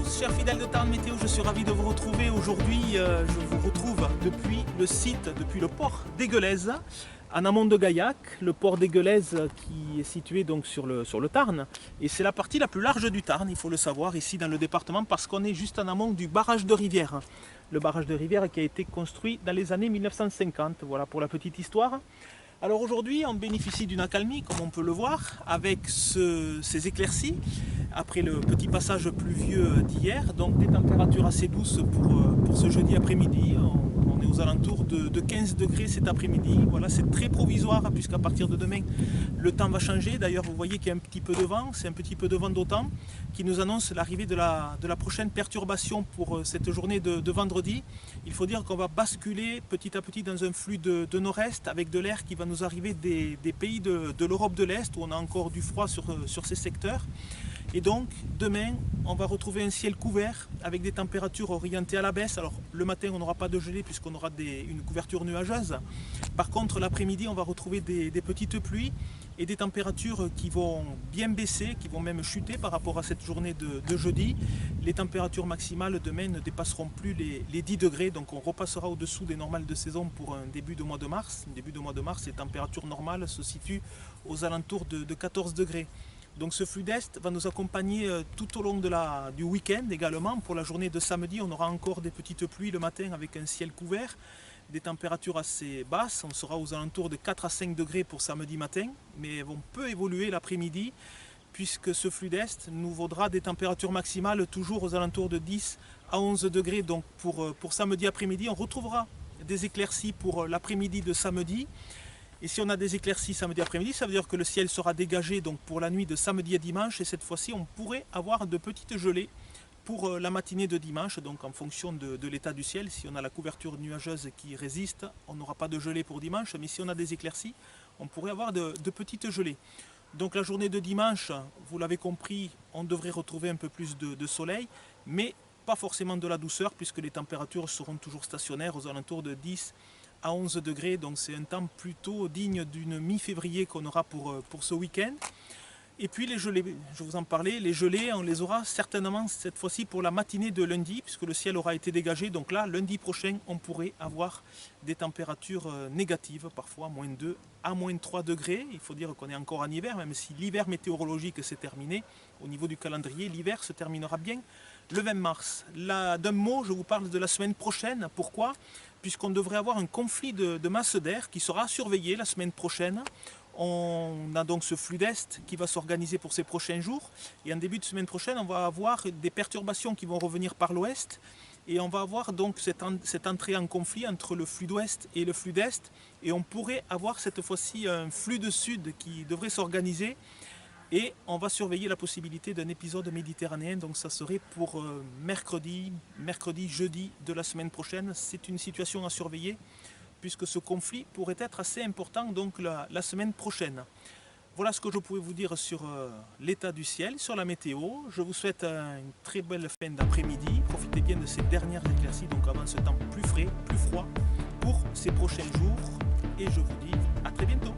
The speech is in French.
tous, chers fidèles de Tarn Météo, je suis ravi de vous retrouver. Aujourd'hui, je vous retrouve depuis le site, depuis le port d'Aiguelez, en amont de Gaillac. Le port d'Aiguelez qui est situé donc sur le Tarn. Et c'est la partie la plus large du Tarn, il faut le savoir, ici dans le département, parce qu'on est juste en amont du barrage de Rivière. Le barrage de Rivière qui a été construit dans les années 1950, voilà pour la petite histoire. Alors aujourd'hui, on bénéficie d'une accalmie, comme on peut le voir, avec ces éclaircies, après le petit passage pluvieux d'hier, donc des températures assez douces pour ce jeudi après-midi. On est aux alentours de 15 degrés cet après-midi. Voilà, c'est très provisoire, puisqu'à partir de demain, le temps va changer. D'ailleurs, vous voyez qu'il y a un petit peu de vent, c'est un petit peu de vent d'automne qui nous annonce l'arrivée de la prochaine perturbation pour cette journée de vendredi. Il faut dire qu'on va basculer petit à petit dans un flux de nord-est avec de l'air qui va nous arriver des pays de l'Europe de l'Est où on a encore du froid sur ces secteurs. Et donc demain on va retrouver un ciel couvert avec des températures orientées à la baisse. Alors le matin on n'aura pas de gelée puisqu'on aura une couverture nuageuse. Par contre l'après-midi on va retrouver des petites pluies et des températures qui vont bien baisser, qui vont même chuter par rapport à cette journée de jeudi. Les températures maximales demain ne dépasseront plus les 10 degrés, donc on repassera au-dessous des normales de saison pour un début de mois de mars. Début de mois de mars, les températures normales se situent aux alentours de 14 degrés. Donc ce flux d'Est va nous accompagner tout au long du week-end également. Pour la journée de samedi, on aura encore des petites pluies le matin avec un ciel couvert, des températures assez basses. On sera aux alentours de 4 à 5 degrés pour samedi matin, mais on peut évoluer l'après-midi puisque ce flux d'Est nous vaudra des températures maximales toujours aux alentours de 10 à 11 degrés. Donc pour samedi après-midi, on retrouvera des éclaircies pour l'après-midi de samedi. Et si on a des éclaircies samedi après-midi, ça veut dire que le ciel sera dégagé donc pour la nuit de samedi à dimanche. Et cette fois-ci, on pourrait avoir de petites gelées pour la matinée de dimanche. Donc en fonction de l'état du ciel, si on a la couverture nuageuse qui résiste, on n'aura pas de gelée pour dimanche. Mais si on a des éclaircies, on pourrait avoir de petites gelées. Donc la journée de dimanche, vous l'avez compris, on devrait retrouver un peu plus de soleil, mais pas forcément de la douceur puisque les températures seront toujours stationnaires aux alentours de 10 à 11 degrés, donc c'est un temps plutôt digne d'une mi-février qu'on aura pour ce week-end. Et puis les gelées, je vous en parlais, les gelées, on les aura certainement cette fois-ci pour la matinée de lundi, puisque le ciel aura été dégagé. Donc là, lundi prochain, on pourrait avoir des températures négatives, parfois moins 2 à moins 3 degrés. Il faut dire qu'on est encore en hiver, même si l'hiver météorologique s'est terminé. Au niveau du calendrier, l'hiver se terminera bien le 20 mars. Là, d'un mot, je vous parle de la semaine prochaine. Pourquoi ? Puisqu'on devrait avoir un conflit de masse d'air qui sera surveillé la semaine prochaine. On a donc ce flux d'Est qui va s'organiser pour ces prochains jours. Et en début de semaine prochaine, on va avoir des perturbations qui vont revenir par l'ouest. Et on va avoir donc cette entrée en conflit entre le flux d'ouest et le flux d'Est. Et on pourrait avoir cette fois-ci un flux de sud qui devrait s'organiser. Et on va surveiller la possibilité d'un épisode méditerranéen, donc ça serait pour mercredi, jeudi de la semaine prochaine. C'est une situation à surveiller puisque ce conflit pourrait être assez important donc la semaine prochaine. Voilà ce que je pouvais vous dire sur l'état du ciel, sur la météo. Je vous souhaite une très belle fin d'après-midi. Profitez bien de ces dernières éclaircies, donc avant ce temps plus frais, plus froid pour ces prochains jours. Et je vous dis à très bientôt.